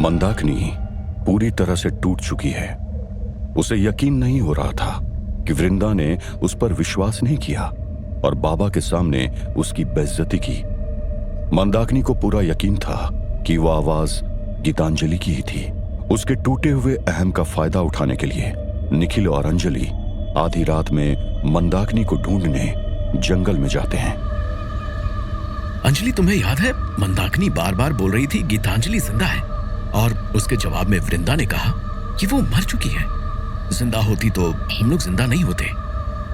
मंदाकिनी पूरी तरह से टूट चुकी है। उसे यकीन नहीं हो रहा था कि वृंदा ने उस पर विश्वास नहीं किया और बाबा के सामने उसकी बेइज्जती की। मंदाकिनी को पूरा यकीन था कि वह आवाज गीतांजलि की ही थी। उसके टूटे हुए अहम का फायदा उठाने के लिए निखिल और अंजलि आधी रात में मंदाकिनी को ढूंढने जंगल में जाते हैं। अंजलि, तुम्हें याद है मंदाकिनी बार बार बोल रही थी गीतांजलि जिंदा है, और उसके जवाब में वृंदा ने कहा कि वो मर चुकी है। जिंदा होती तो हम लोग जिंदा नहीं होते।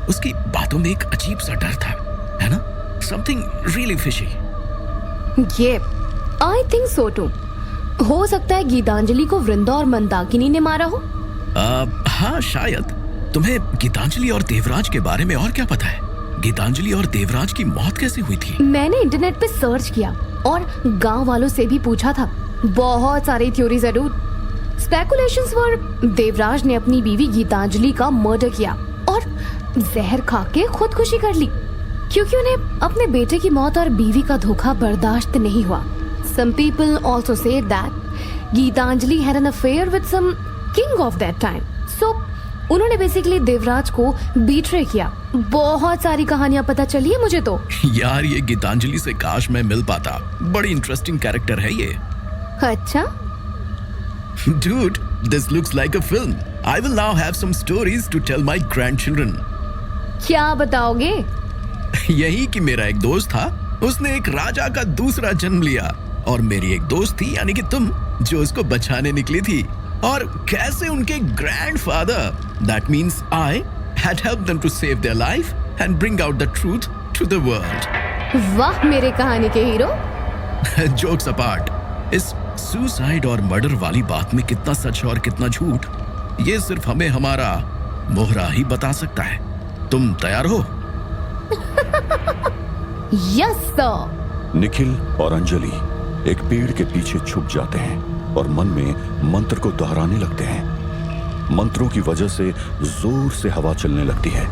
उसकी बातों में एक अजीब सा डर था, है ना? Something really fishy. ये आई थिंक सो टू। हो सकता है गीतांजलि को वृंदा और मंदाकिनी ने मारा हो। हाँ, शायद। तुम्हें गीतांजलि और देवराज के बारे में और क्या पता है? गीतांजलि और देवराज की मौत कैसे हुई थी? मैंने इंटरनेट पे सर्च किया और गांव वालों से भी पूछा था। बहुत सारी थ्योरीज है डूड। स्पेकुलेशंस वर देवराज ने अपनी बीवी गीतांजलि का मर्डर किया और जहर खा के खुदकुशी कर ली, क्योंकि उन्हें अपने बेटे की मौत और बीवी का धोखा बर्दाश्त नहीं हुआ। Some people also say that Gitanjali had an affair with some king of that time. So उन्होंने बेसिकली देवराज को बीट्रे किया। बहुत सारी कहानियां पता चली है मुझे तो। यार, ये गीतांजलि से काश मैं मिल पाता। बड़ी इंटरेस्टिंग कैरेक्टर है ये। अच्छा? Dude, this looks like a film. I will now have some stories to tell my grandchildren. क्या बताओगे? यही कि मेरा एक दोस्त था, उसने एक राजा का दूसरा जन्म लिया, और मेरी एक दोस्त थी यानी कि तुम, जो उसको बचाने निकली थी, और कैसे उनके grandfather, that means I, had helped them to save their life and bring out the truth to the world. वाह मेरे कहानी के हीरो। Jokes apart, इस सुसाइड और मर्डर वाली बात में कितना सच और कितना झूठ, ये सिर्फ हमें हमारा मोहरा ही बता सकता है। तुम तैयार हो? Yes sir. निखिल और अंजलि एक पेड़ के पीछे छुप जाते हैं और मन में मंत्र को दोहराने लगते हैं। मंत्रों की वजह से जोर से हवा चलने लगती है।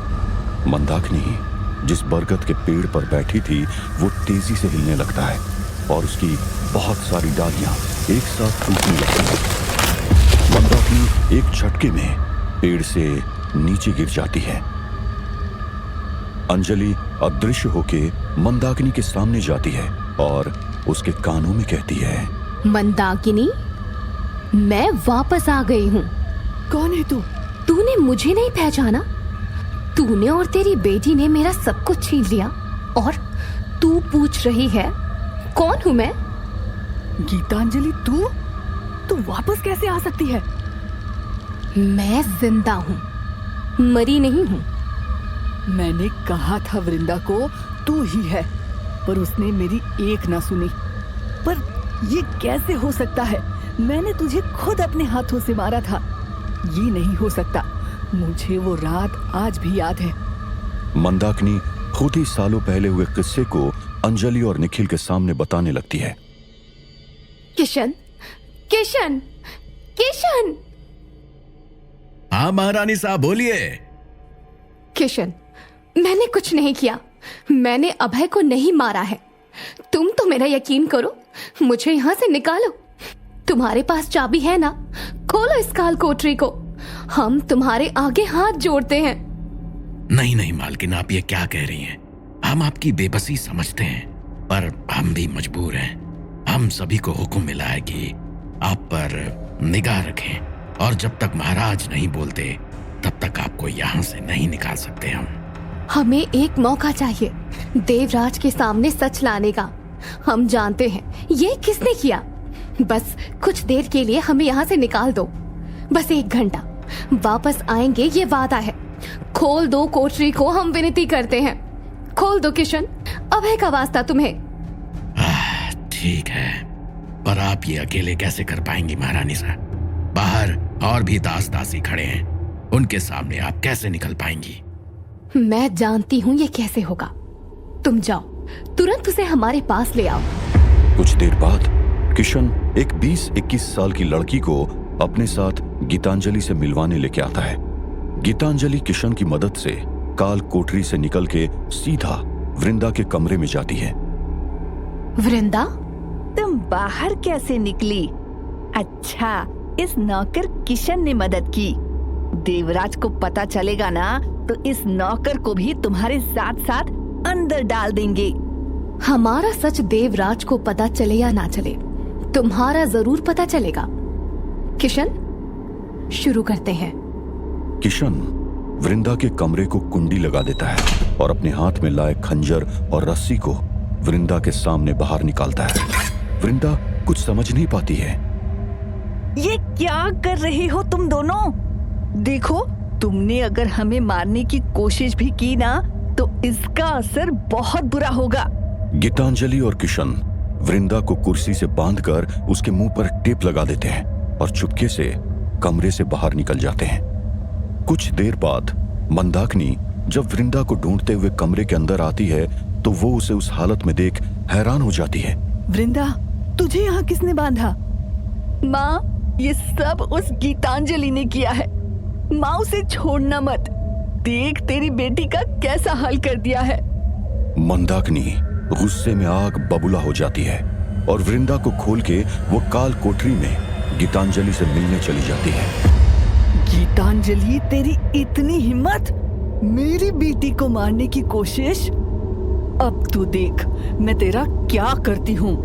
मंदाकिनी जिस बरगद के पेड़ पर बैठी थी वो तेजी से हिलने लगता है और उसकी बहुत सारी डालियां एक साथ टूटने लगती हैं। मंदाकिनी एक झटके में पेड़ से नीचे गिर जाती है। अंजलि अदृश्य होके मंदाकिनी के सामने जाती है और उसके कानों में कहती है, मंदाकिनी, मैं वापस आ गई हूँ। कौन है तू? तूने मुझे नहीं पहचाना? तूने और तेरी बेटी ने मेरा सब कुछ छीन लिया और तू पूछ रही है कौन हूँ मैं? गीतांजलि, तू वापस कैसे आ सकती है? मैं जिंदा हूँ, मरी नहीं हूँ। मैंने कहा था वृंदा को तू ही है, पर उसने मेरी एक ना सुनी। पर ये कैसे हो सकता है? मैंने तुझे खुद अपने हाथों से मारा था। ये नहीं हो सकता। मुझे वो रात आज भी याद है। मंदाकिनी खुद ही सालों पहले हुए किस्से को अंजलि और निखिल के सामने बताने लगती है। किशन, किशन, किशन। हाँ महारानी साहब, बोलिए। किशन, मैंने कुछ नहीं किया। मैंने अभय को नहीं मारा है। तुम तो मेरा यकीन करो, मुझे यहाँ से निकालो। तुम्हारे पास चाबी है ना? खोलो इस काल कोठरी को। हम तुम्हारे आगे हाथ जोड़ते हैं। नहीं नहीं मालकिन, आप ये क्या कह रही हैं? हम आपकी बेबसी समझते हैं, पर हम भी मजबूर हैं। हम सभी को हुक्म मिला है कि आप पर निगाह रखें, और जब तक महाराज नहीं बोलते तब तक आपको यहाँ से नहीं निकाल सकते हम। हमें एक मौका चाहिए देवराज के सामने सच लाने का। हम जानते हैं ये किसने किया। बस कुछ देर के लिए हमें यहाँ से निकाल दो, बस 1 घंटा। वापस आएंगे ये वादा है। खोल दो कोठरी को, हम विनती करते हैं। खोल दो किशन, अभय का वास्ता तुम्हें। ठीक है, पर आप ये अकेले कैसे कर पाएंगी महारानी साहब? बाहर और भी दास दासी खड़े हैं, उनके सामने आप कैसे निकल पाएंगी? मैं जानती हूँ ये कैसे होगा। तुम जाओ, तुरंत उसे हमारे पास ले आओ। कुछ देर बाद किशन एक 20-21 साल की लड़की को अपने साथ गीतांजलि से मिलवाने लेके आता है। गीतांजलि किशन की मदद से काल कोठरी से निकल के सीधा वृंदा के कमरे में जाती है। वृंदा, तुम बाहर कैसे निकली? अच्छा, इस नौकर किशन ने मदद की। देवराज को पता चलेगा ना तो इस नौकर को भी तुम्हारे साथ साथ अंदर डाल देंगे। हमारा सच देवराज को पता चले या ना चले, तुम्हारा जरूर पता चलेगा। किशन, शुरू करते हैं। किशन वृंदा के कमरे को कुंडी लगा देता है और अपने हाथ में लाए खंजर और रस्सी को वृंदा के सामने बाहर निकालता है। वृंदा कुछ समझ नहीं पाती है। ये क्या कर रहे हो तुम दोनों? देखो, तुमने अगर हमें मारने की कोशिश भी की ना तो इसका असर बहुत बुरा होगा। गीतांजलि और किशन वृंदा को कुर्सी से बांधकर उसके मुंह पर टेप लगा देते हैं और चुपके से कमरे से बाहर निकल जाते हैं। कुछ देर बाद मंदाकिनी जब वृंदा को ढूंढते हुए कमरे के अंदर आती है तो वो उसे उस हालत में देख हैरान हो जाती है। वृंदा, तुझे यहाँ किसने बांधा? माँ, ये सब उस गीतांजलि ने किया है। माँ, उसे छोड़ना मत। देख तेरी बेटी का कैसा हाल कर दिया है। मंदाकिनी गुस्से में आग बबूला हो जाती है और वृंदा को खोल के वो काल कोठरी में गीतांजलि से मिलने चली जाती है। गीतांजलि, तेरी इतनी हिम्मत! मेरी बेटी को मारने की कोशिश! अब तू देख मैं तेरा क्या करती हूँ।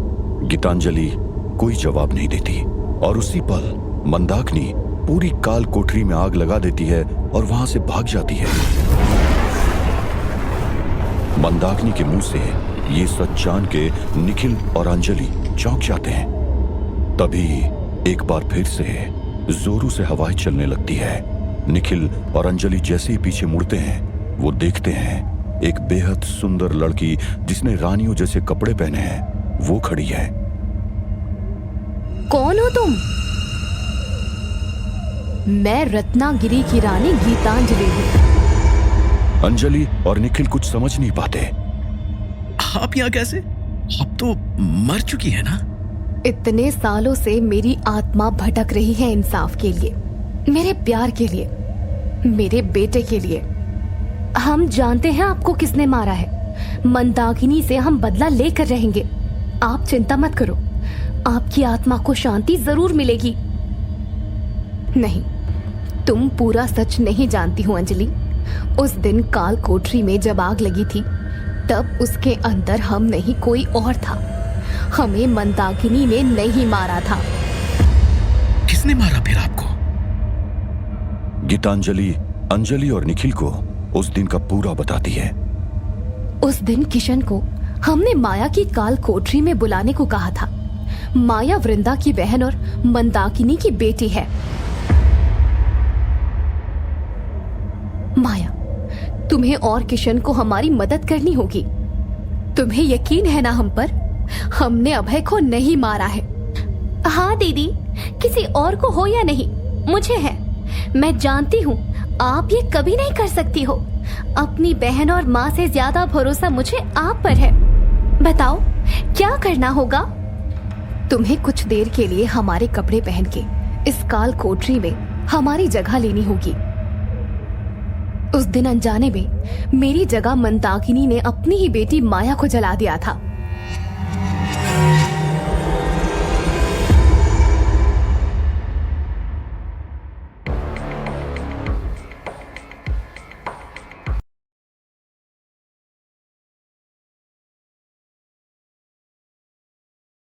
गीतांजलि कोई जवाब नहीं देती और उसी पल मंदाकिनी पूरी काल कोठरी में आग लगा देती है और वहां से भाग जाती है। मंदाकिनी के मुंह से ये सच जान के निखिल और अंजलि चौंक जाते हैं। तभी एक बार फिर से जोरों से हवाएं चलने लगती है। निखिल और अंजलि जैसे ही पीछे मुड़ते हैं वो देखते हैं एक बेहद सुंदर लड़की जिसने रानियों जैसे कपड़े पहने हैं वो खड़ी है। कौन हो तुम? मैं रत्नागिरी की रानी गीतांजलि हूँ। अंजलि और निखिल कुछ समझ नहीं पाते। आप यहाँ कैसे? आप तो मर चुकी है ना? इतने सालों से मेरी आत्मा भटक रही है इंसाफ के लिए, मेरे प्यार के लिए, मेरे बेटे के लिए। हम जानते हैं आपको किसने मारा है। मंदाकिनी से हम बदला लेकर रहेंगे। आप चिंता मत करो, आपकी आत्मा को शांति जरूर मिलेगी। नहीं, तुम पूरा सच नहीं जानती हो अंजलि। उस दिन काल कोठरी में जब आग लगी थी तब उसके अंदर हम नहीं कोई और था। हमें मंदाकिनी ने नहीं मारा था। किसने मारा फिर आपको? गीतांजलि अंजलि और निखिल को उस दिन का पूरा बताती है। उस दिन किशन को हमने माया की काल कोठरी में बुलाने को कहा था। माया वृंदा की बहन और मंदाकिनी की बेटी है। माया, तुम्हें और किशन को हमारी मदद करनी होगी। तुम्हें यकीन है ना हम पर? हमने अभय को नहीं मारा है। हाँ दीदी, किसी और को हो या नहीं, मुझे है। मैं जानती हूँ आप ये कभी नहीं कर सकती हो। अपनी बहन और माँ से ज्यादा भरोसा मुझे आप पर है। बताओ क्या करना होगा? तुम्हें कुछ देर के लिए हमारे कपड़े पहन के इस काल कोठरी में हमारी जगह लेनी होगी। उस दिन अनजाने में मेरी जगह मंदाकिनी ने अपनी ही बेटी माया को जला दिया था।